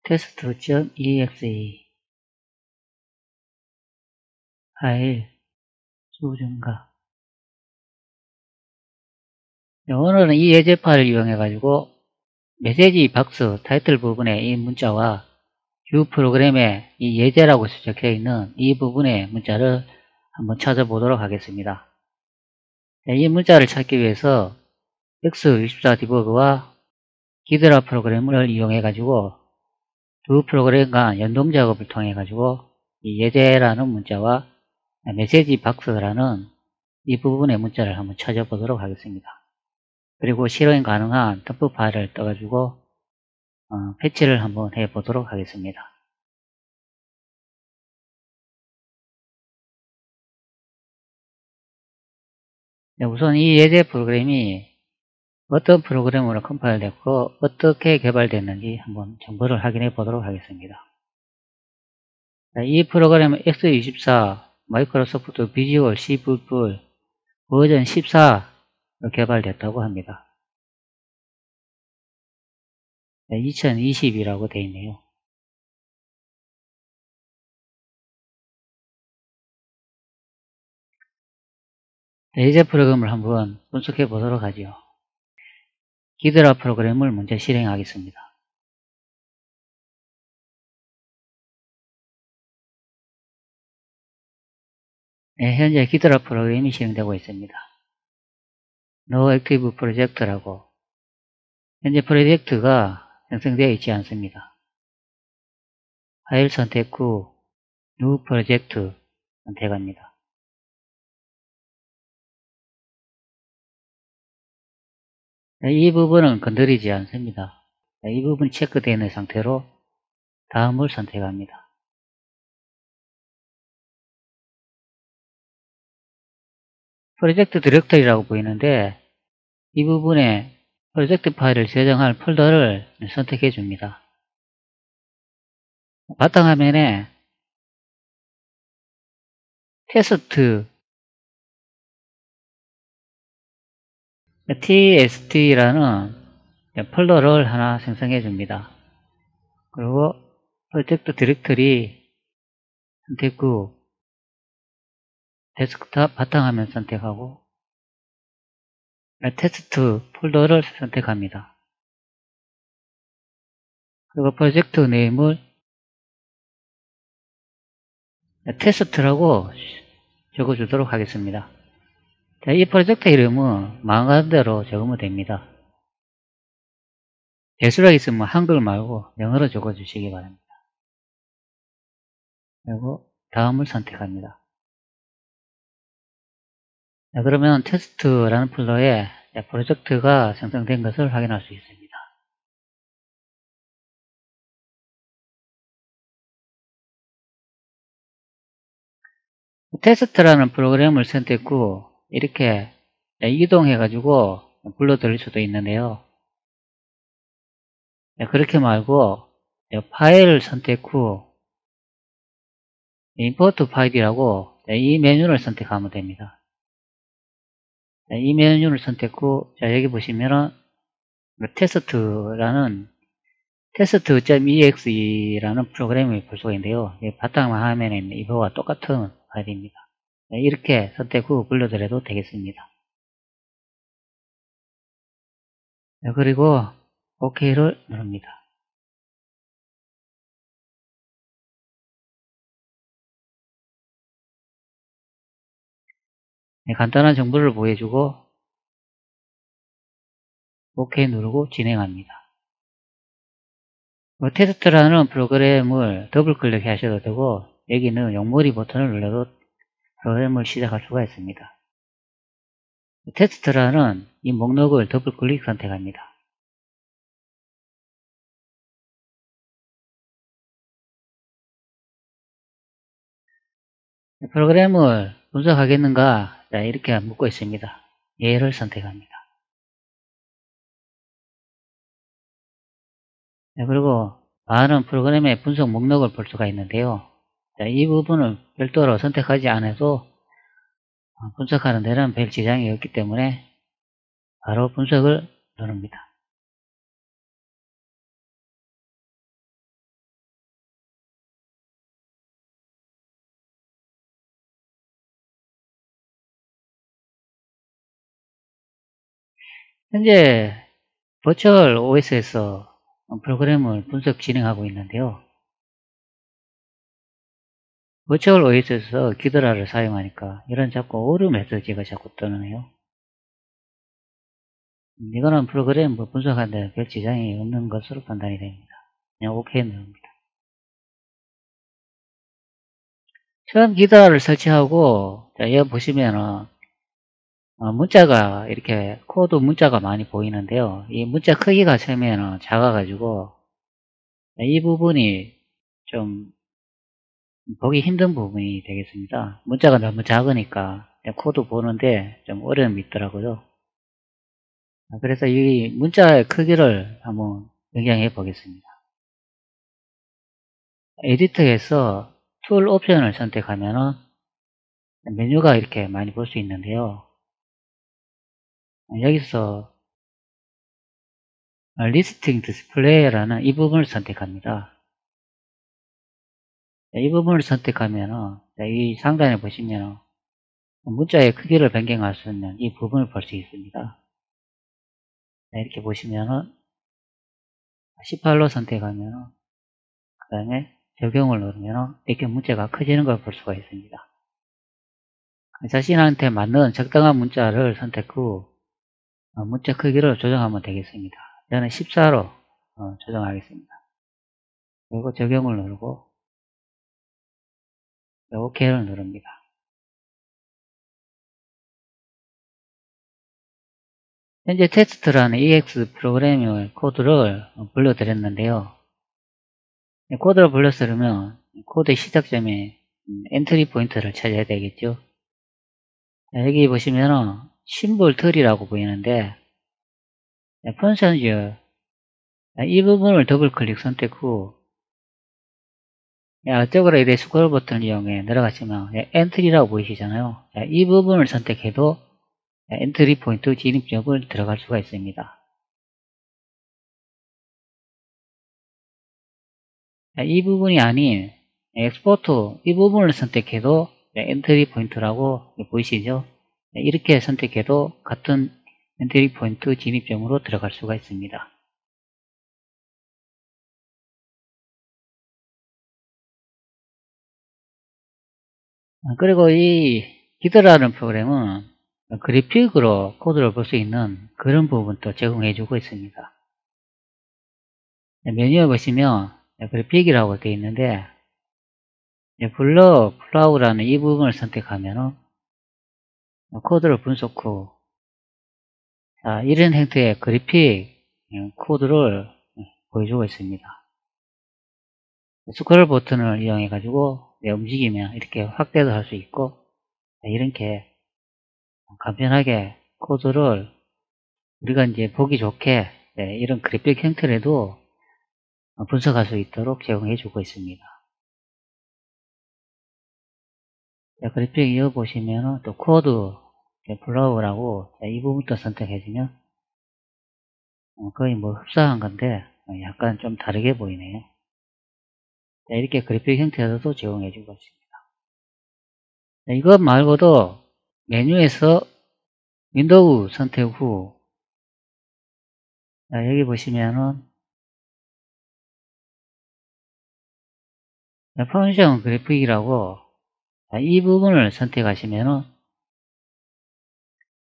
test.exe 파일 수 증가. 오늘은 이 예제 파일을 이용해 가지고 메시지 박스 타이틀 부분에 이 문자와 뷰 프로그램에 이 예제라고 적혀 있는 이 부분의 문자를 한번 찾아보도록 하겠습니다. 이 문자를 찾기 위해서 x64 디버그와 기드라 프로그램을 이용해 가지고 두 프로그램 간 연동 작업을 통해 가지고 이 예제라는 문자와 메시지 박스라는 이 부분의 문자를 한번 찾아보도록 하겠습니다. 그리고 실행 가능한 덤프 파일을 떠가지고 패치를 한번 해보도록 하겠습니다. 네, 우선 이 예제 프로그램이 어떤 프로그램으로 컴파일 됐고 어떻게 개발됐는지 한번 정보를 확인해 보도록 하겠습니다. 이 프로그램은 x64 마이크로소프트 비주얼 C++ 버전 14로 개발됐다고 합니다. 2020이라고 되어 있네요. 예제 프로그램을 한번 분석해 보도록 하죠. 기드라 프로그램을 먼저 실행하겠습니다. 네, 현재 기드라 프로그램이 실행되고 있습니다. No Active Project라고 현재 프로젝트가 생성되어 있지 않습니다. 파일 선택 후 New Project 선택합니다. 이 부분은 건드리지 않습니다. 이 부분이 체크되어 있는 상태로 다음을 선택합니다. 프로젝트 디렉터리라고 보이는데 이 부분에 프로젝트 파일을 저장할 폴더를 선택해 줍니다. 바탕화면에 테스트 tst라는 폴더를 하나 생성해 줍니다. 그리고 프로젝트 디렉터리 선택 후 데스크탑 바탕화면 선택하고 테스트 폴더를 선택합니다. 그리고 프로젝트 네임을 테스트라고 적어주도록 하겠습니다. 이 프로젝트 이름은 마음가는 대로 적으면 됩니다. 대수가 있으면 한글 말고 영어로 적어주시기 바랍니다. 그리고 다음을 선택합니다. 그러면 테스트라는 폴더에 프로젝트가 생성된 것을 확인할 수 있습니다. 테스트라는 프로그램을 선택 후 이렇게 이동해 가지고 불러들일 수도 있는데요. 그렇게 말고 파일을 선택 후 임포트 파일이라고 이 메뉴를 선택하면 됩니다. 이 메뉴를 선택 후 여기 보시면은 테스트라는 test.exe라는 프로그램을 볼 수가 있는데요. 바탕화면에 있는 이거와 똑같은 파일입니다. 이렇게 선택 후 불러드려도 되겠습니다. 그리고 OK를 누릅니다. 간단한 정보를 보여주고 OK 누르고 진행합니다. 테스트라는 프로그램을 더블 클릭하셔도 되고 여기는 용머리 버튼을 눌러도 프로그램을 시작할 수가 있습니다. 테스트라는 이 목록을 더블 클릭 선택합니다. 프로그램을 분석하겠는가 이렇게 묻고 있습니다. 예를 선택합니다. 그리고 많은 프로그램의 분석 목록을 볼 수가 있는데요. 이 부분을 별도로 선택하지 않아도 분석하는 데는 별 지장이 없기 때문에 바로 분석을 누릅니다. 현재 버추얼 OS에서 프로그램을 분석 진행하고 있는데요. 버추얼 OS에서 기드라를 사용하니까 이런 자꾸 오류 메시지가 자꾸 뜨네요. 이거는 프로그램 분석하는데 별 지장이 없는 것으로 판단이 됩니다. 그냥 OK 누릅니다. 처음 기드라를 설치하고, 자, 여기 보시면은 문자가 이렇게 코드 문자가 많이 보이는데요. 이 문자 크기가 처음에는 작아가지고 이 부분이 좀 보기 힘든 부분이 되겠습니다. 문자가 너무 작으니까 코드 보는데 좀 어려움이 있더라고요. 그래서 이 문자의 크기를 한번 변경해 보겠습니다. 에디터에서 툴 옵션을 선택하면 메뉴가 이렇게 많이 볼 수 있는데요. 여기서 리스팅 디스플레이라는 이 부분을 선택합니다. 이 부분을 선택하면 이 상단에 보시면 문자의 크기를 변경할 수 있는 이 부분을 볼 수 있습니다. 이렇게 보시면은 18로 선택하면 그 다음에 적용을 누르면 이렇게 문자가 커지는 걸 볼 수가 있습니다. 자신한테 맞는 적당한 문자를 선택 후 문자 크기를 조정하면 되겠습니다. 저는 14로 조정하겠습니다. 그리고 적용을 누르고 OK를 누릅니다. 현재 테스트라는 EX 프로그래밍 코드를 불러드렸는데요. 코드를 불렀으면 코드의 시작점에 엔트리 포인트를 찾아야 되겠죠. 여기 보시면은 심볼 틀이라고 보이는데 펀션즈 이 부분을 더블 클릭 선택 후 앞쪽으로 이렇게 스크롤 버튼을 이용해 내려가시면 엔트리라고 보이시잖아요. 이 부분을 선택해도 엔트리 포인트 진입점을 들어갈 수가 있습니다. 이 부분이 아닌 엑스포트 이 부분을 선택해도 엔트리 포인트라고 보이시죠? 이렇게 선택해도 같은 엔트리 포인트 진입점으로 들어갈 수가 있습니다. 그리고 이 기드라는 프로그램은 그래픽으로 코드를 볼 수 있는 그런 부분도 제공해 주고 있습니다. 메뉴에 보시면 그래픽이라고 되어 있는데 블러 플라우라는 이 부분을 선택하면 코드를 분석 후 이런 형태의 그래픽 코드를 보여주고 있습니다. 스크롤 버튼을 이용해 가지고 움직이면 이렇게 확대도 할 수 있고 이렇게 간편하게 코드를 우리가 이제 보기 좋게 이런 그래픽 형태로도 분석할 수 있도록 제공해 주고 있습니다. 그래픽 이어 보시면 또 코드 블로우라고 이 부분도 선택해주면 거의 뭐 흡사한 건데 약간 좀 다르게 보이네요. 이렇게 그래픽 형태로도 제공해 주고 있습니다. 이것 말고도 메뉴에서 윈도우 선택 후 여기 보시면은 펑션 그래픽이라고 이 부분을 선택하시면은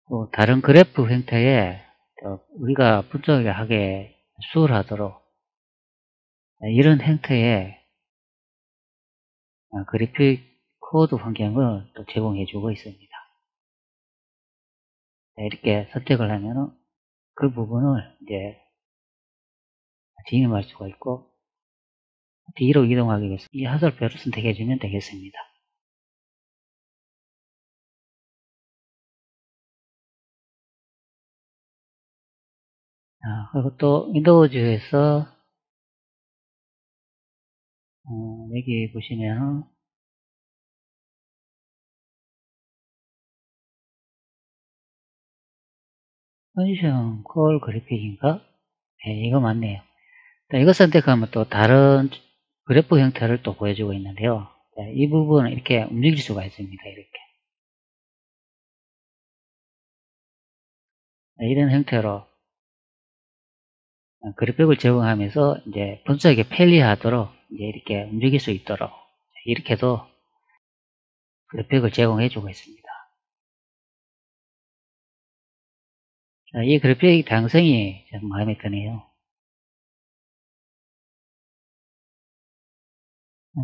또 다른 그래프 형태의 우리가 분석하게 수월하도록 이런 형태의 그래픽 코드 환경을 또 제공해 주고 있습니다. 이렇게 선택을 하면은 그 부분을 이제 진입할 수가 있고 뒤로 이동하기 위해서 이 화살표를 선택해 주면 되겠습니다. 그리고 또 윈도우즈에서 여기 보시면 펀션 콜 그래픽인가? 네, 이거 맞네요. 이거 선택하면 또 다른 그래프 형태를 또 보여주고 있는데요. 이 부분은 이렇게 움직일 수가 있습니다. 이렇게 이런 형태로 그래픽을 제공하면서 이제 분석에 편리하도록 이제 이렇게 움직일 수 있도록 이렇게도 그래픽을 제공해주고 있습니다. 이 그래픽 다양성이 좀 마음에 드네요.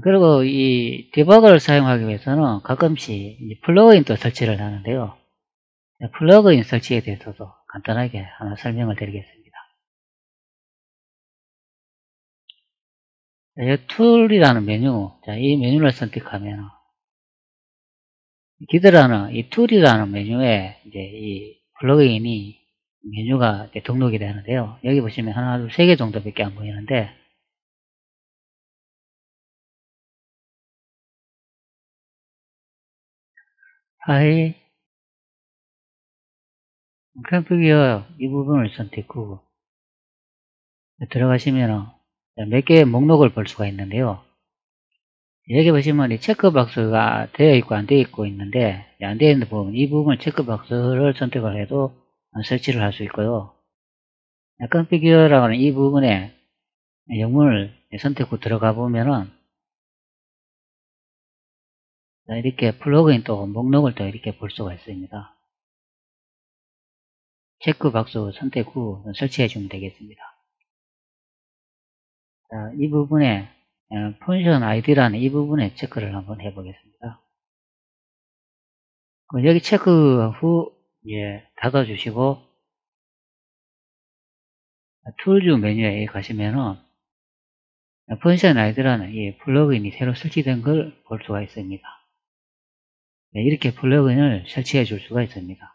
그리고 이 디버거를 사용하기 위해서는 가끔씩 플러그인도 설치를 하는데요. 플러그인 설치에 대해서도 간단하게 하나 설명을 드리겠습니다. 툴이라는 메뉴, 이 메뉴를 선택하면 기드라는 이 툴이라는 메뉴에 이제 이 플러그인이 메뉴가 이제 등록이 되는데요. 여기 보시면 하나, 둘, 세 개 정도밖에 안 보이는데 파일, 컨피규어 이 부분을 선택 후 들어가시면 몇 개의 목록을 볼 수가 있는데요. 여기 보시면 이 체크박스가 되어 있고 안 되어 있고 있는데 안 되어 있는 부분, 이 부분을 체크박스를 선택을 해도 설치를 할 수 있고요. 컨피규어라고 하는 이 부분에 영문을 선택 후 들어가 보면은 이렇게 플러그인 또 목록을 또 이렇게 볼 수가 있습니다. 체크박스 선택 후 설치해 주면 되겠습니다. 자, 이 부분에 펑션 아이디라는 이 부분에 체크를 한번 해 보겠습니다. 여기 체크 후 닫아 주시고 툴즈 메뉴에 가시면은 펑션 아이디라는 이 플러그인이 새로 설치된 걸 볼 수가 있습니다. 이렇게 플러그인을 설치해 줄 수가 있습니다.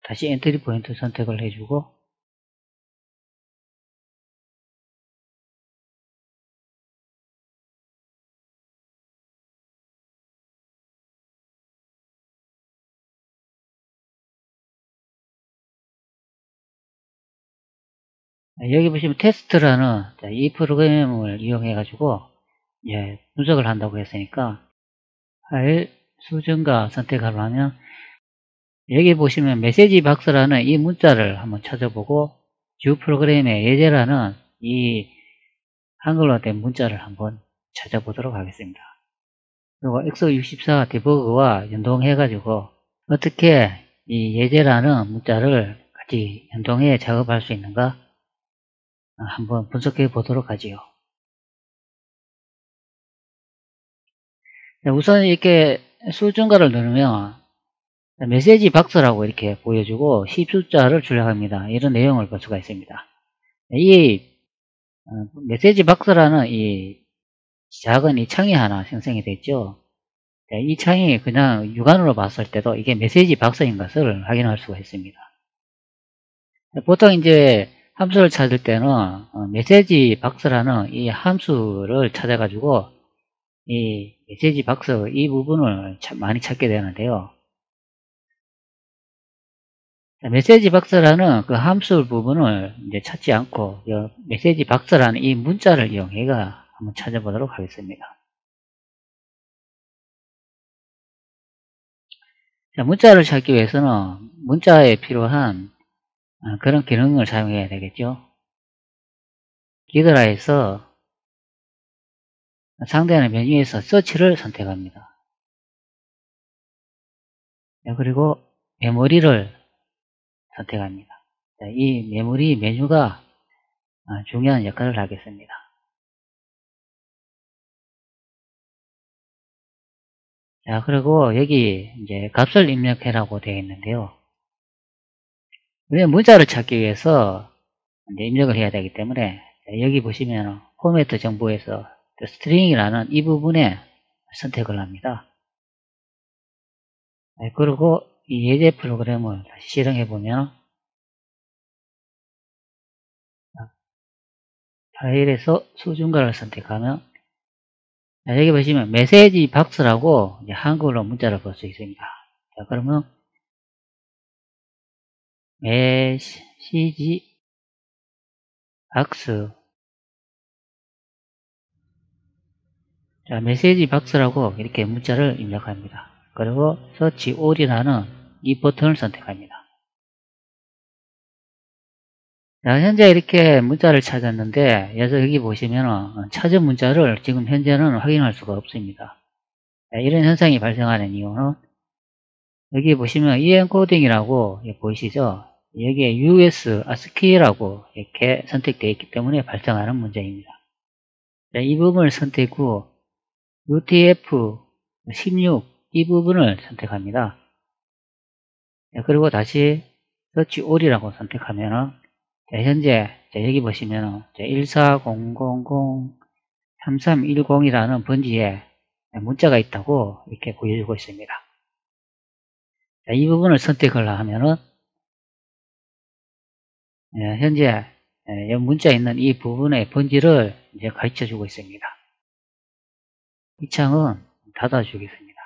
다시 엔트리 포인트 선택을 해주고 여기 보시면 테스트라는 이 프로그램을 이용해 가지고 분석을 한다고 했으니까 파일 수정과 선택을 하면 여기 보시면 메시지 박스라는 이 문자를 한번 찾아보고 주 프로그램의 예제라는 이 한글로 된 문자를 한번 찾아보도록 하겠습니다. 그리고 x64 디버그와 연동해 가지고 어떻게 이 예제라는 문자를 같이 연동해 작업할 수 있는가 한번 분석해 보도록 하지요. 우선 이렇게 수증가를 누르면 메시지 박스라고 이렇게 보여주고 10숫자를 출력합니다. 이런 내용을 볼 수가 있습니다. 이 메시지 박스라는 이 작은 이 창이 하나 생성이 됐죠. 이 창이 그냥 육안으로 봤을 때도 이게 메시지 박스인 것을 확인할 수가 있습니다. 보통 이제 함수를 찾을 때는 메시지 박스라는 이 함수를 찾아가지고 이 메시지 박스 이 부분을 많이 찾게 되는데요. 메시지 박스라는 그 함수 부분을 이제 찾지 않고 메시지 박스라는 이 문자를 이용해가 한번 찾아보도록 하겠습니다. 자, 문자를 찾기 위해서는 문자에 필요한 그런 기능을 사용해야 되겠죠. 기드라에서 상대하는 메뉴에서 서치를 선택합니다. 그리고 메모리를 선택합니다. 이 메모리 메뉴가 중요한 역할을 하겠습니다. 자, 그리고 여기 이제 값을 입력해라고 되어 있는데요. 왜 문자를 찾기 위해서 이제 입력을 해야 되기 때문에 여기 보시면 포매트 정보에서 스트링이라는 이 부분에 선택을 합니다. 그리고 이 예제 프로그램을 다시 실행해 보면 파일에서 수중가를 선택하면 여기 보시면 메시지 박스라고 한글로 문자를 볼 수 있습니다. 자, 그러면 메시지 박스 자, 메시지 박스라고 이렇게 문자를 입력합니다. 그리고 서치 올이라는 이 버튼을 선택합니다. 자, 현재 이렇게 문자를 찾았는데 여기 보시면 찾은 문자를 지금 현재는 확인할 수가 없습니다. 자, 이런 현상이 발생하는 이유는 여기 보시면 encodeing이라고 보이시죠? 여기에 US ASCII라고 이렇게 선택되어 있기 때문에 발생하는 문제입니다. 자, 이 부분을 선택 후 UTF-16 이 부분을 선택합니다. 자, 그리고 다시 Search All이라고 선택하면은 현재 여기 보시면 140003310이라는 번지에 문자가 있다고 이렇게 보여주고 있습니다. 자, 이 부분을 선택을 하면은 현재 문자 있는 이 부분의 번지를 이제 가르쳐 주고 있습니다. 이 창은 닫아주겠습니다.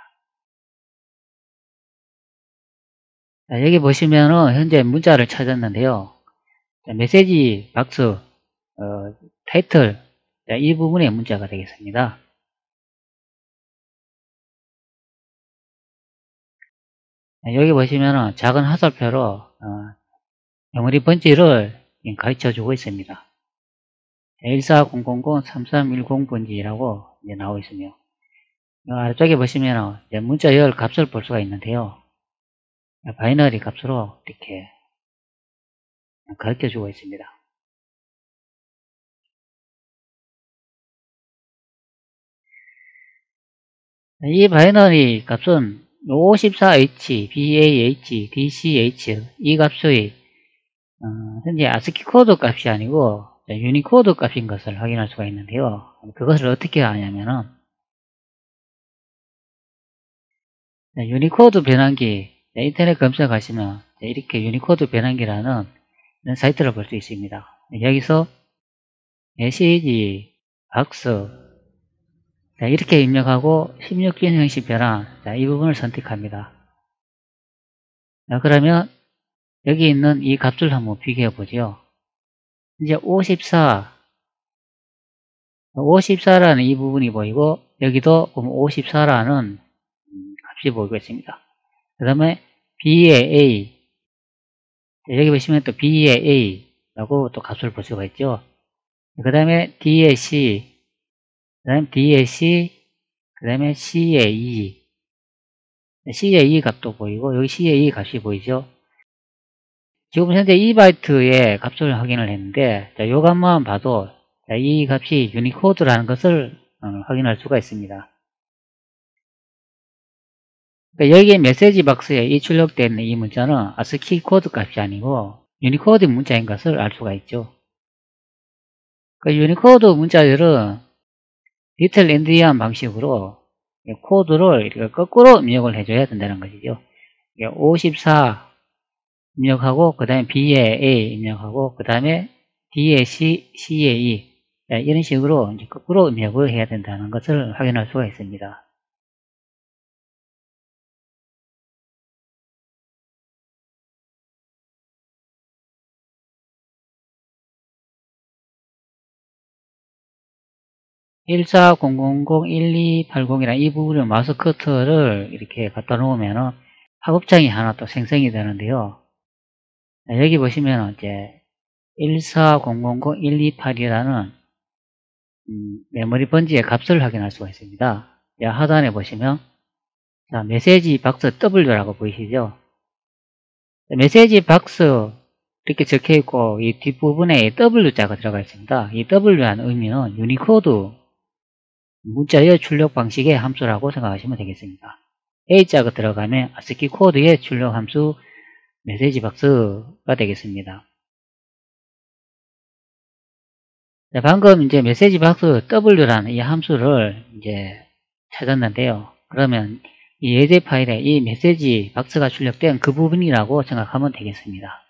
자, 여기 보시면은 현재 문자를 찾았는데요. 자, 메시지 박스 타이틀 이 부분의 문자가 되겠습니다. 여기 보시면은 작은 화살표로 메모리 번지를 가르쳐 주고 있습니다. 140003310 번지라고 이제 나오고 있으며 아래쪽에 보시면은 문자 열 값을 볼 수가 있는데요. 바이너리 값으로 이렇게 가르쳐 주고 있습니다. 이 바이너리 값은 54H, BAH, DCH 이 값의 현재 ASCII 코드 값이 아니고 유니코드 값인 것을 확인할 수가 있는데요. 그것을 어떻게 하냐면은 유니코드 변환기 인터넷 검색하시면 이렇게 유니코드 변환기라는 이런 사이트를 볼 수 있습니다. 여기서 메시지 박스 이렇게 입력하고 16빈 형식 변환 이 부분을 선택합니다. 그러면 여기 있는 이 값을 한번 비교해 보죠. 이제 54라는 이 부분이 보이고 여기도 54라는 값이 보이고 있습니다. 그 다음에 B의 A 여기 보시면 또 B의 A라고 또 값을 볼 수가 있죠. 그 다음에 D의 C 그 다음에 D의 C 그 다음에 C의 E C의 E 값도 보이고 여기 C의 E 값이 보이죠. 지금 현재 2바이트의 값을 확인을 했는데 이 값만 봐도 이 값이 유니코드라는 것을 확인할 수가 있습니다. 그러니까 여기에 메시지 박스에 이 출력되어 이 문자는 ASCII 코드 값이 아니고 유니코드 문자인 것을 알 수가 있죠. 그 유니코드 문자들은 리틀 엔디언 방식으로 코드를 이렇게 거꾸로 입력을 해줘야 된다는 것이죠. 54 입력하고 그 다음에 B의 A 입력하고 그 다음에 D의 C, C의 E 이런 식으로 이제 거꾸로 입력을 해야 된다는 것을 확인할 수가 있습니다. (140001280) 이 부분을 마우스 커터를 이렇게 갖다 놓으면 팝업창이 하나 또 생성이 되는데요. 여기 보시면 이제 140001282라는 메모리 번지의 값을 확인할 수가 있습니다. 하단에 보시면 자, 메시지 박스 W라고 보이시죠? 메시지 박스 이렇게 적혀 있고 이 뒷부분에 W자가 들어가 있습니다. 이 W라는 의미는 유니코드 문자의 출력 방식의 함수라고 생각하시면 되겠습니다. A자가 들어가면 ASCII 코드의 출력 함수 메시지 박스가 되겠습니다. 자, 방금 이제 메시지 박스 W라는 이 함수를 이제 찾았는데요. 그러면 이 예제 파일에 이 메시지 박스가 출력된 그 부분이라고 생각하면 되겠습니다.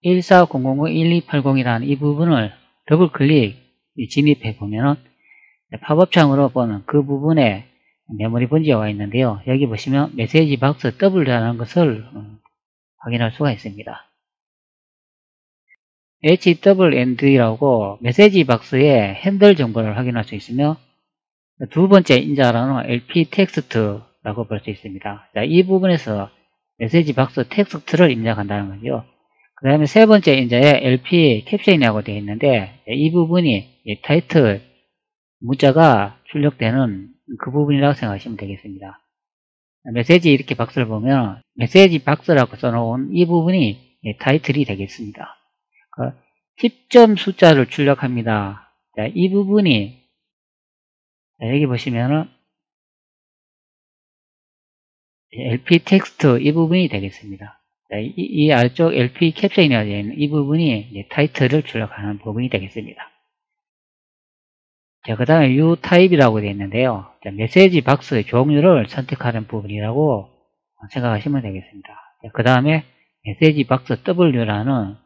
140001280이라는 이 부분을 더블 클릭 진입해 보면은 팝업창으로 보는 그 부분에 메모리 번지가 와 있는데요. 여기 보시면 메시지 박스 W라는 것을 확인할 수가 있습니다. HWND라고 메시지 박스의 핸들 정보를 확인할 수 있으며, 두 번째 인자라는 LP 텍스트라고 볼 수 있습니다. 자, 이 부분에서 메시지 박스 텍스트를 입력한다는 거죠. 그 다음에 세 번째 인자에 LP 캡션이라고 되어 있는데, 이 부분이 타이틀 문자가 출력되는 그 부분이라고 생각하시면 되겠습니다. 메시지 이렇게 박스를 보면 메시지 박스라고 써놓은 이 부분이 타이틀이 되겠습니다. 10점 숫자를 출력합니다. 자, 이 부분이, 자, 여기 보시면은 LP 텍스트 이 부분이 되겠습니다. 자, 이 아래쪽 LP 캡션이라고 되어 있는 이 부분이 타이틀을 출력하는 부분이 되겠습니다. 자, 그 다음에 U 타입이라고 되어 있는데요. 자, 메시지 박스의 종류를 선택하는 부분이라고 생각하시면 되겠습니다. 그 다음에 메시지 박스 W라는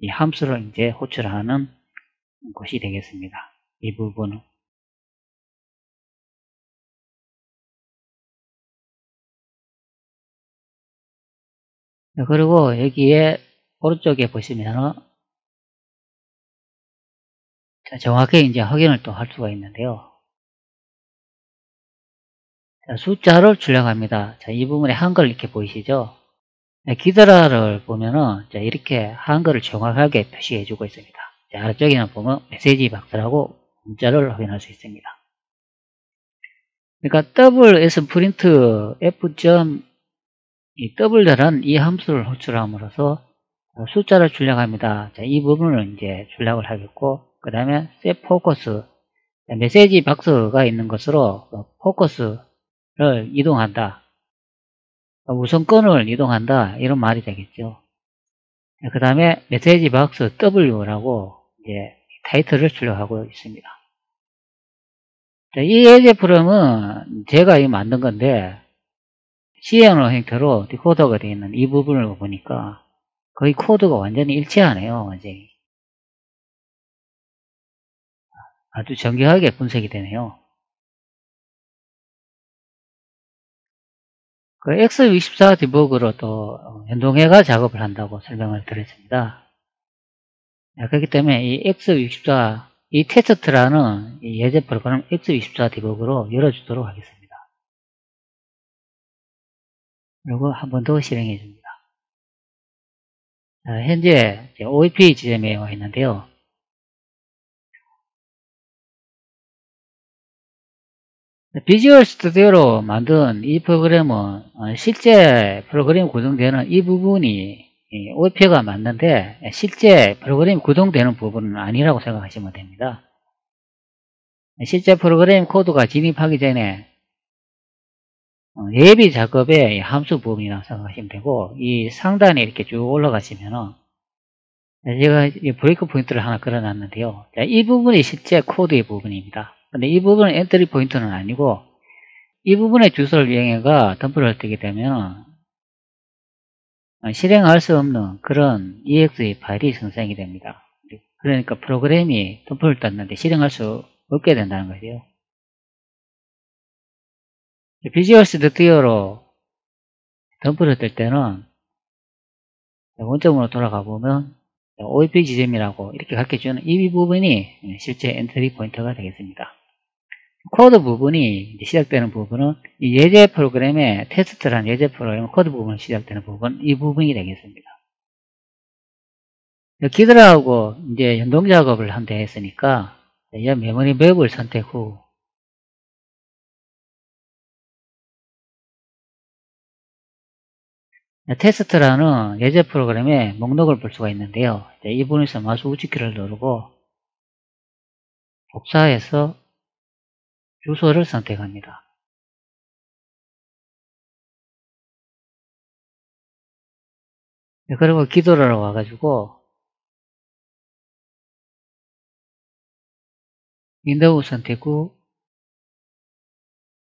이 함수를 이제 호출하는 곳이 되겠습니다. 이 부분은. 자, 그리고 여기에 오른쪽에 보시면은 정확하게 이제 확인을 또 할 수가 있는데요. 자, 숫자를 출력합니다. 자, 이 부분에 한글 이렇게 보이시죠? 기드라를 보면은 자, 이렇게 한글을 정확하게 표시해 주고 있습니다. 자, 아래쪽에는 보면 메시지 박스라고 문자를 확인할 수 있습니다. 그러니까 WS 프린트 F.W라는 이 함수를 호출함으로써 숫자를 출력합니다. 자, 이 부분을 이제 출력을 하겠고, 그 다음에 set focus, 메시지 박스가 있는 것으로 포커스를 이동한다. 우선권을 이동한다. 이런 말이 되겠죠. 그 다음에 메시지 박스 W라고 이제 타이틀을 출력하고 있습니다. 자, 이 예제 프로그램은 제가 만든 건데, CNO 형태로 디코더가 되어 있는 이 부분을 보니까 거의 코드가 완전히 일치하네요. 완전히. 아주 정교하게 분석이 되네요. 그 X64 디버그로 또 연동해가 작업을 한다고 설명을 드렸습니다. 그렇기 때문에 이 X64, 이 테스트라는 이 예제 프로그램 X64 디버그로 열어주도록 하겠습니다. 그리고 한 번 더 실행해 줍니다. 자, 현재 OEP 지점에 와 있는데요. 비주얼 스튜디오로 만든 이 프로그램은 실제 프로그램 구동되는 이 부분이 OP가 맞는데 실제 프로그램 구동되는 부분은 아니라고 생각하시면 됩니다. 실제 프로그램 코드가 진입하기 전에 예비 작업의 함수 부분이라고 생각하시면 되고, 이 상단에 이렇게 쭉 올라가시면은 제가 브레이크 포인트를 하나 걸어놨는데요. 이 부분이 실제 코드의 부분입니다. 근데 이 부분은 엔트리 포인트는 아니고, 이 부분의 주소를 이용해가 덤프를 뜨게 되면 실행할 수 없는 그런 EXE 파일이 생성이 됩니다. 그러니까 프로그램이 덤프를 떴는데 실행할 수 없게 된다는 거죠. 비주얼 스튜디오로 덤프를 뜰 때는 원점으로 돌아가 보면 OEP 지점이라고 이렇게 가르쳐주는 이 부분이 실제 엔트리 포인터가 되겠습니다. 코드 부분이 시작되는 부분은 이 예제 프로그램의 테스트라는 예제 프로그램 코드 부분 시작되는 부분, 이 부분이 되겠습니다. 기드라하고 이제 연동 작업을 한다 했으니까 이 메모리 맵을 선택 후 테스트라는 예제 프로그램의 목록을 볼 수가 있는데요. 이 부분에서 마우스 우측키를 누르고 복사해서 주소를 선택합니다. 그리고 기도를 와가지고 윈도우 선택 후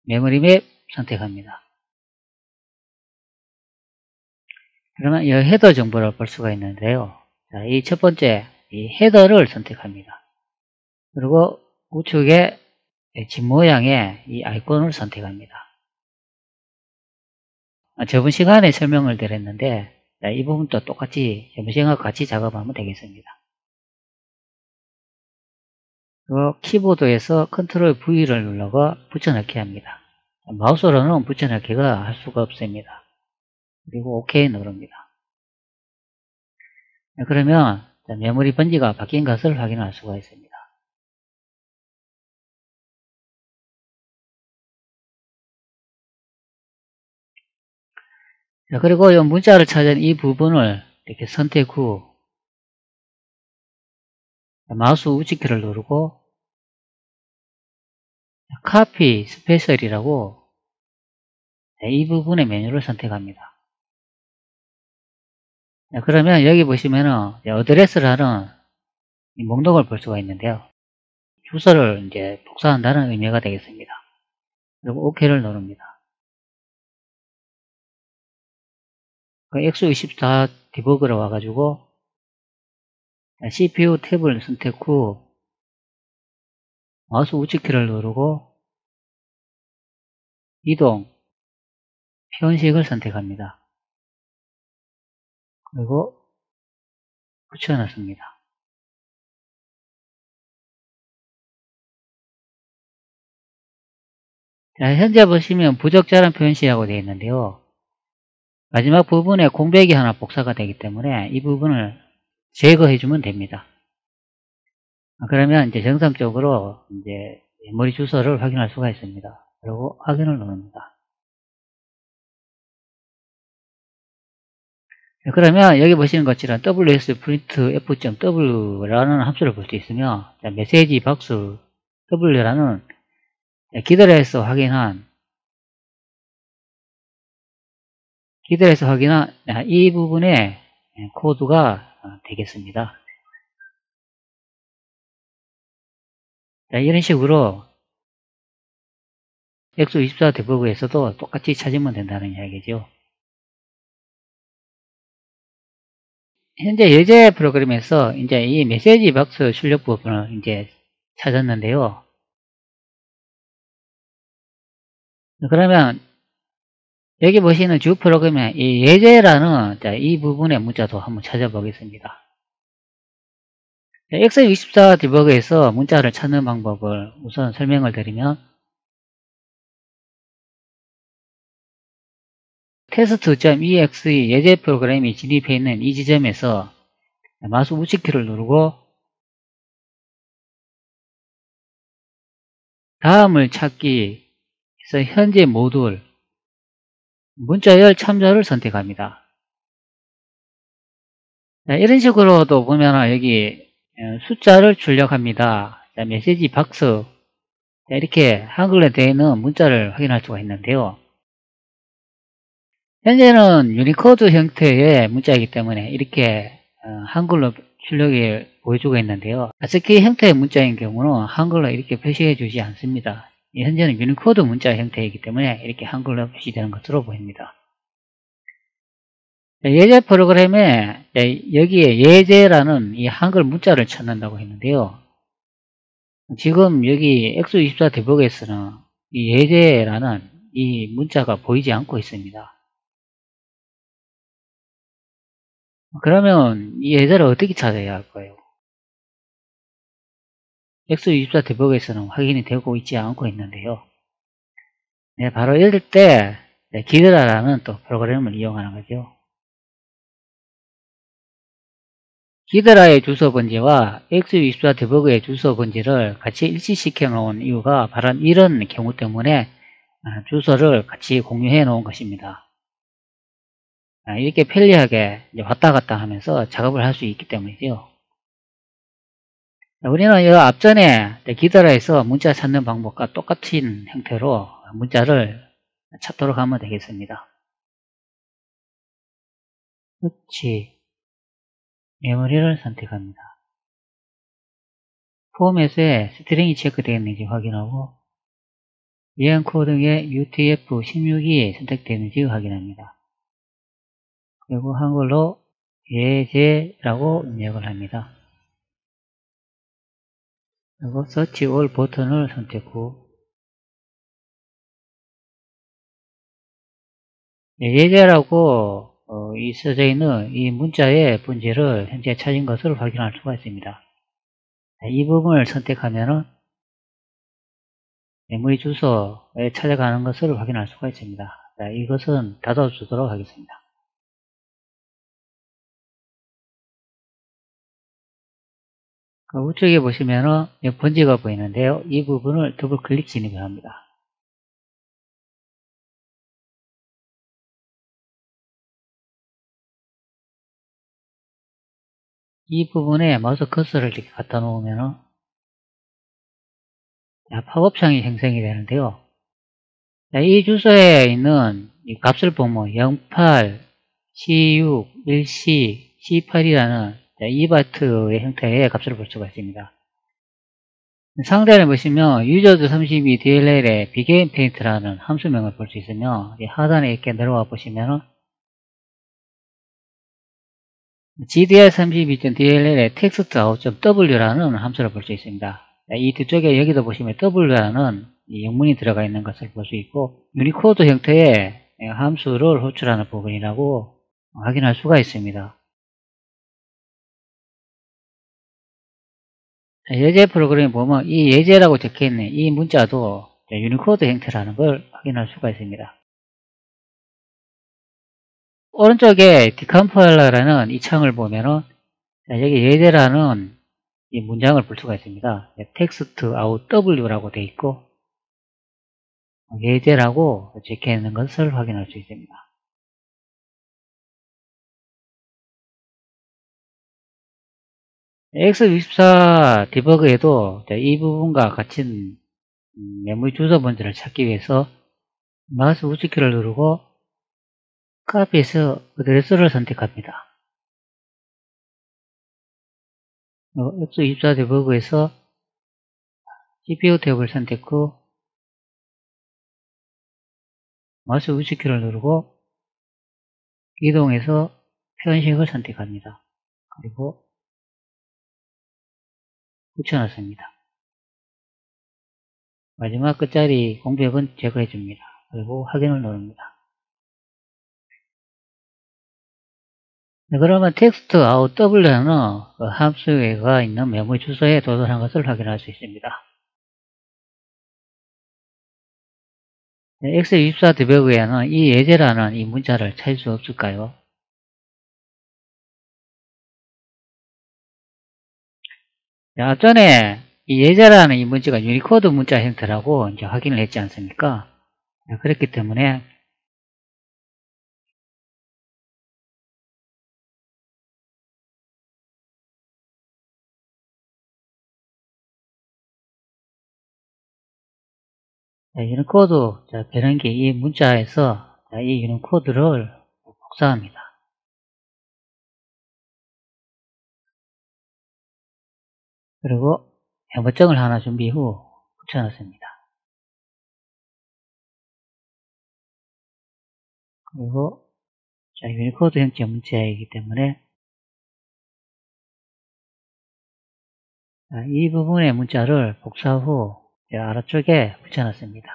메모리 맵 선택합니다. 그러면 이 헤더 정보를 볼 수가 있는데요. 이 첫 번째 이 헤더를 선택합니다. 그리고 우측에 집 모양의 이 아이콘을 선택합니다. 저번 시간에 설명을 드렸는데 이 부분도 똑같이 저번 시간과 같이 작업하면 되겠습니다. 키보드에서 컨트롤 V를 눌러서 붙여넣기 합니다. 마우스로는 붙여넣기가 할 수가 없습니다. 그리고 OK 누릅니다. 그러면 메모리 번지가 바뀐 것을 확인할 수가 있습니다. 그리고 이 문자를 찾은 이 부분을 이렇게 선택 후 마우스 우측키를 누르고 카피 스페셜이라고 이 부분의 메뉴를 선택합니다. 그러면 여기 보시면은 어드레스라는 목록을 볼 수가 있는데요. 주소를 이제 복사한다는 의미가 되겠습니다. 그리고 OK를 누릅니다. x24 디버그로 와가지고 CPU 탭을 선택 후 마우스 우측키를 누르고 이동, 표현식을 선택합니다. 그리고 붙여넣습니다. 자, 현재 보시면 부적절한 표현식이라고 되어 있는데요. 마지막 부분에 공백이 하나 복사가 되기 때문에 이 부분을 제거해주면 됩니다. 그러면 이제 정상적으로 이제 메모리 주소를 확인할 수가 있습니다. 그리고 확인을 누릅니다. 그러면 여기 보시는 것처럼 wsprintf.w라는 함수를 볼 수 있으며 메시지 박스 w라는 기다려서 확인한 이 부분의 코드가 되겠습니다. 자, 이런 식으로 x24 데버그에서도 똑같이 찾으면 된다는 이야기죠. 현재 예제 프로그램에서 이제 이 메시지 박스 출력 부분을 이제 찾았는데요. 그러면 여기 보시는 주 프로그램에 이 예제라는 이 부분의 문자도 한번 찾아보겠습니다. x24 디버그에서 문자를 찾는 방법을 우선 설명을 드리면 test.exe 예제 프로그램이 진입해 있는 이 지점에서 마우스 우측키를 누르고 다음을 찾기 해서 현재 모듈 문자열 참조를 선택합니다. 자, 이런 식으로도 보면 여기 숫자를 출력합니다. 자, 메시지 박스 이렇게 한글로 되어 있는 문자를 확인할 수가 있는데요. 현재는 유니코드 형태의 문자이기 때문에 이렇게 한글로 출력을 보여주고 있는데요. ASCII 형태의 문자인 경우는 한글로 이렇게 표시해 주지 않습니다. 현재는 유니코드 문자 형태이기 때문에 이렇게 한글로 표시되는 것으로 보입니다. 예제 프로그램에 여기에 예제라는 이 한글 문자를 찾는다고 했는데요. 지금 여기 x24 데버그에서는 이 예제라는 이 문자가 보이지 않고 있습니다. 그러면 이 예제를 어떻게 찾아야 할까요? x24 데버그에서는 확인이 되고 있지 않고 있는데요. 네, 바로 이럴 때 기드라라는 또 프로그램을 이용하는 거죠. 기드라의 주소 번지와 x24 데버그의 주소 번지를 같이 일치시켜 놓은 이유가 바로 이런 경우 때문에 주소를 같이 공유해 놓은 것입니다. 이렇게 편리하게 왔다 갔다 하면서 작업을 할 수 있기 때문이죠. 우리는 이 앞전에 기드라에서 문자 찾는 방법과 똑같은 형태로 문자를 찾도록 하면 되겠습니다. 터치 메모리를 선택합니다. 포맷에 스트링이 체크되어 있는지 확인하고 이안코딩에 UTF-16이 선택되어 있는지 확인합니다. 그리고 한글로 예제라고 입력을 합니다. 그리고 서치 올 버튼을 선택 후 예제라고 써져 있는 이 문자의 본질을 현재 찾은 것을 확인할 수가 있습니다. 이 부분을 선택하면은 메모리 주소에 찾아가는 것을 확인할 수가 있습니다. 자, 이것은 닫아주도록 하겠습니다. 그 우측에 보시면은 번지가 보이는데요. 이 부분을 더블 클릭 진입을 합니다. 이 부분에 마우스 커서를 이렇게 갖다 놓으면은 팝업창이 형성이 되는데요. 자, 이 주소에 있는 이 값을 보면 08, C6, 1C, C8이라는 2바트의 형태의 값을 볼 수가 있습니다. 상단에 보시면 유저드32 DLL의 비게임 페인트라는 함수명을 볼 수 있으며 하단에 이렇게 내려와 보시면은 GDR32.dll의 textout.w라는 함수를 볼 수 있습니다. 이 뒤쪽에 여기도 보시면 w라는 영문이 들어가 있는 것을 볼 수 있고 유니코드 형태의 함수를 호출하는 부분이라고 확인할 수가 있습니다. 예제 프로그램에 보면 이 예제라고 적혀있는 이 문자도 유니코드 형태라는 걸 확인할 수가 있습니다. 오른쪽에 디컴파일러라는 이 창을 보면은 여기 예제라는 이 문장을 볼 수가 있습니다. text out w라고 되어 있고 예제라고 적혀 있는 것을 확인할 수 있습니다. x64 디버그에도 이 부분과 같은 메모리 주소 번지를 찾기 위해서 마우스 우측키를 누르고 카피해서 어드레스를 선택합니다. x24 디버그에서 CPU 탭을 선택 후 마우스 우측키를 누르고 이동해서 표현식을 선택합니다. 그리고 붙여놨습니다. 마지막 끝자리 공백은 제거해줍니다. 그리고 확인을 누릅니다. 네, 그러면 text out w라는 함수가 있는 메모리 주소에 도달한 것을 확인할 수 있습니다. 네, x24 디버그에는 이 예제라는 이 문자를 찾을 수 없을까요? 네, 앞전에 이 예제라는 이 문자가 유니코드 문자 형태라고 이제 확인을 했지 않습니까? 네, 그렇기 때문에 유니코드 변환기 이 문자에서 이 유니코드를 복사합니다. 그리고 메모장을 하나 준비 후 붙여놨습니다. 그리고 유니코드 형태 문자이기 때문에 이 부분의 문자를 복사 후 아래쪽에 붙여놨습니다.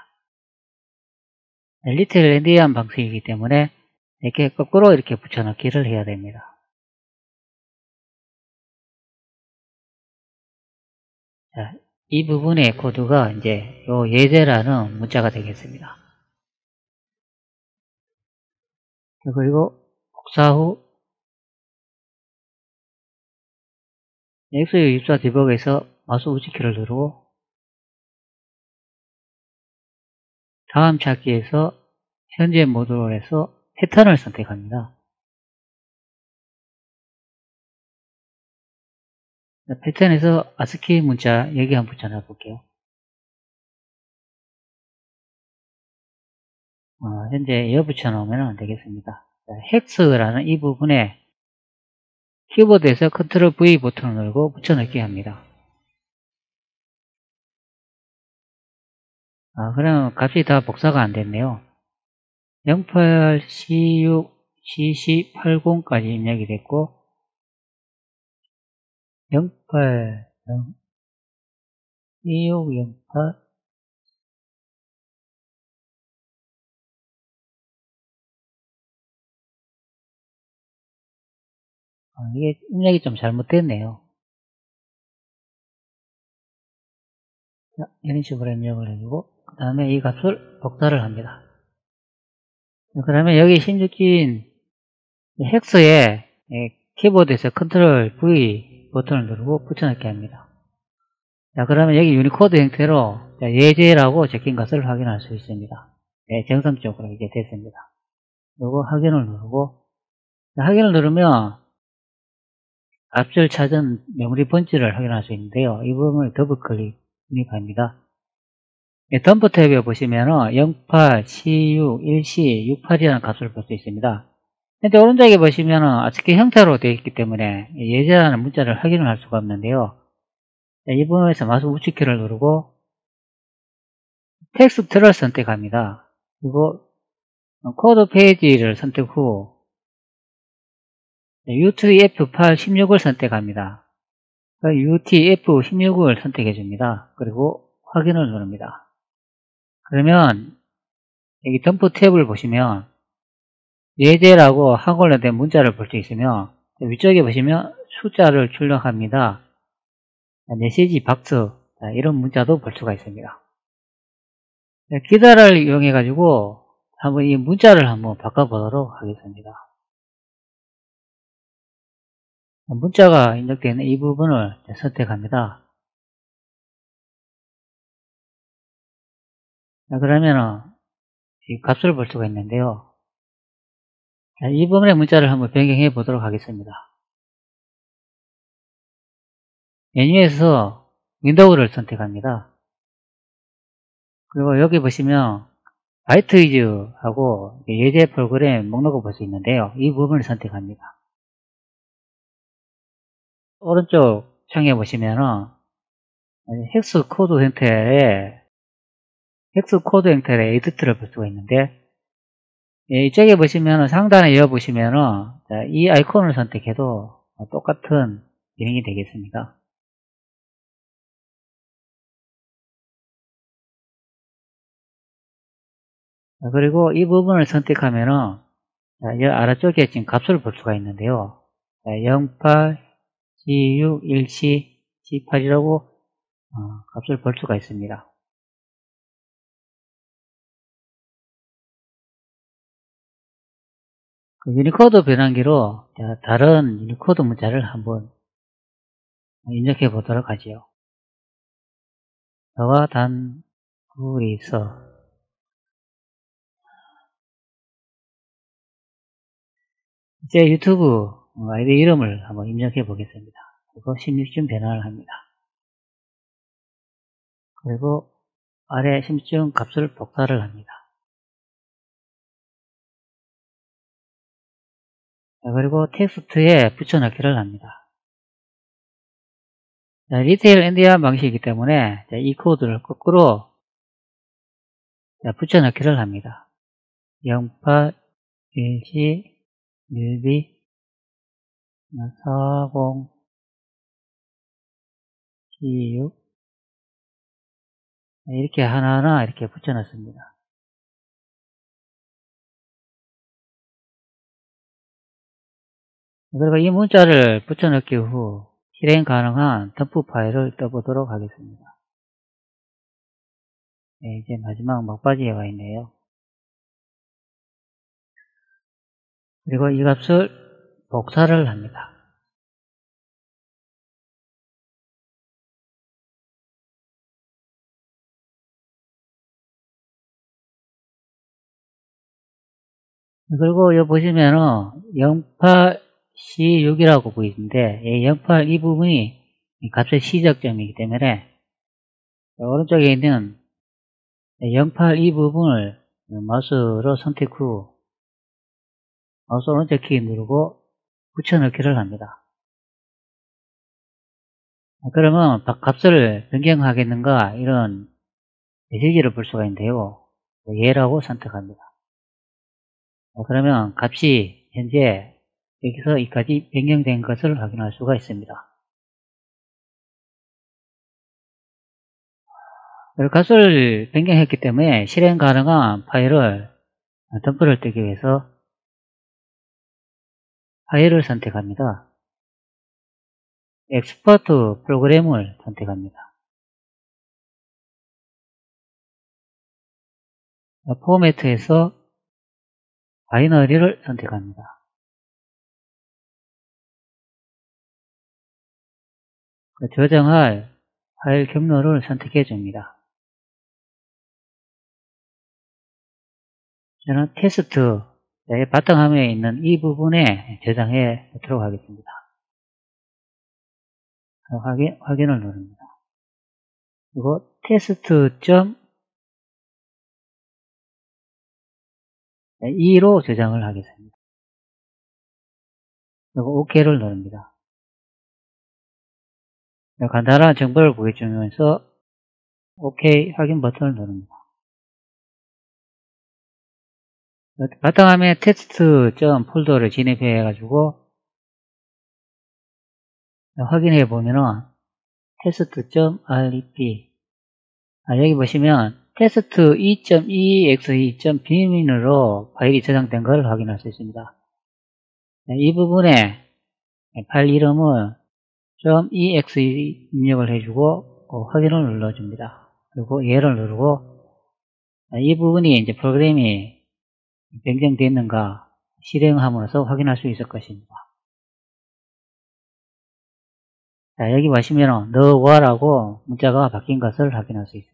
리틀 엔디한 방식이기 때문에 이렇게 거꾸로 이렇게 붙여넣기를 해야 됩니다. 자, 이 부분의 코드가 이제 요 예제라는 문자가 되겠습니다. 그리고 복사 후 x64 디버그에서 마우스 우측키를 누르고 다음 찾기에서 현재 모듈에서 패턴을 선택합니다. 패턴에서 아스키 문자 여기 한번 붙여놔 볼게요. 현재 이어 붙여놓으면 되겠습니다. 헥스라는 이 부분에 키보드에서 컨트롤 V 버튼을 누르고 붙여넣기 합니다. 그러면 값이 다 복사가 안 됐네요. 08, C6, CC80까지 입력이 됐고 08, 16, 08 이게 입력이 좀 잘못됐네요. 자, 이런 식으로 입력을 해주고, 그 다음에 이 값을 복사를 합니다. 그러면 여기 16진 헥스에 키보드에서 컨트롤 V 버튼을 누르고 붙여넣기 합니다. 자, 그러면 여기 유니코드 형태로 예제라고 적힌 것을 확인할 수 있습니다. 네, 정상적으로 이게 됐습니다. 그리고 확인을 누르고, 자, 확인을 누르면 앞줄 찾은 메모리 번지를 확인할 수 있는데요. 이 부분을 더블 클릭합니다. 네, 덤프 탭에 보시면은 08, C6, 1C, 68이라는 값을 볼 수 있습니다. 근데 오른쪽에 보시면은 ASCII 형태로 되어 있기 때문에 예제라는 문자를 확인을 할 수가 없는데요. 이 부분에서 마우스 우측키를 누르고 텍스트를 선택합니다. 그리고 코드 페이지를 선택 후 UTF-8 16을 선택합니다. UTF-16을 선택해 줍니다. 그리고 확인을 누릅니다. 그러면 여기 덤프 탭을 보시면 예제라고 한글로 된 문자를 볼 수 있으며 위쪽에 보시면 숫자를 출력합니다. 메시지 박스 이런 문자도 볼 수가 있습니다. 기다를 이용해 가지고 한번 이 문자를 한번 바꿔보도록 하겠습니다. 문자가 입력되는 이 부분을 선택합니다. 그러면은 이 값을 볼 수가 있는데요. 이 부분의 문자를 한번 변경해 보도록 하겠습니다. 메뉴에서 윈도우를 선택합니다. 그리고 여기 보시면 바이트이즈 하고 예제 프로그램 목록을 볼 수 있는데요. 이 부분을 선택합니다. 오른쪽 창에 보시면은 헥스 코드 형태의 에디트를 볼 수가 있는데 이쪽에 보시면은 상단에 이어 보시면은 이 아이콘을 선택해도 똑같은 기능이 되겠습니다. 그리고 이 부분을 선택하면은 이 아래쪽에 지금 값을 볼 수가 있는데요. 08, C6, 1C, C8이라고 값을 볼 수가 있습니다. 그 유니코드 변환기로 다른 유니코드 문자를 한번 입력해 보도록 하지요. 저와 단둘이서 제 유튜브 아이디 이름을 한번 입력해 보겠습니다. 그리고 16중 변환을 합니다. 그리고 아래 16중 값을 복사를 합니다. 그리고 텍스트에 붙여넣기를 합니다. 리테일 엔디한 방식이기 때문에 이 코드를 거꾸로 붙여넣기를 합니다. 08, 1C, 1B, 40, C6 이렇게 하나하나 이렇게 붙여넣습니다. 그리고 이 문자를 붙여넣기 후 실행 가능한 덤프 파일을 떠보도록 하겠습니다. 네, 이제 마지막 막바지에 와 있네요. 그리고 이 값을 복사를 합니다. 그리고 여기 보시면은 08C6이라고 보이는데 08 이 부분이 값의 시작점이기 때문에 오른쪽에 있는 08 이 부분을 마우스로 선택 후 마우스 오른쪽 키 누르고 붙여넣기를 합니다. 그러면 값을 변경하겠는가 이런 메시지를 볼 수가 있는데요. 예라고 선택합니다. 그러면 값이 현재 여기서 여기까지 변경된 것을 확인할 수가 있습니다. 값을 변경했기 때문에 실행 가능한 파일을 덤프를 뜨기 위해서 파일을 선택합니다. 엑스포트 프로그램을 선택합니다. 포매트에서 바이너리를 선택합니다. 저장할 파일 경로를 선택해 줍니다. 저는 테스트의 바탕화면에 있는 이 부분에 저장해 놓도록 하겠습니다. 확인을 누릅니다. 그리고 테스트.2로 저장을 하겠습니다. 그리고 OK를 누릅니다. 간단한 정보를 보여주면서 OK 확인 버튼을 누릅니다. 바탕화면에 테스트.폴더를 진입해 가지고 확인해 보면은 테스트.rep 여기 보시면 테스트 2.exe.bmin으로 파일이 저장된 것을 확인할 수 있습니다. 이 부분에 파일 이름을 .exe 입력을 해주고 확인을 눌러줍니다. 그리고 얘를 누르고 이 부분이 이제 프로그램이 변경됐는가 실행함으로써 확인할 수 있을 것입니다. 자, 여기 보시면 너와라고 문자가 바뀐 것을 확인할 수 있습니다.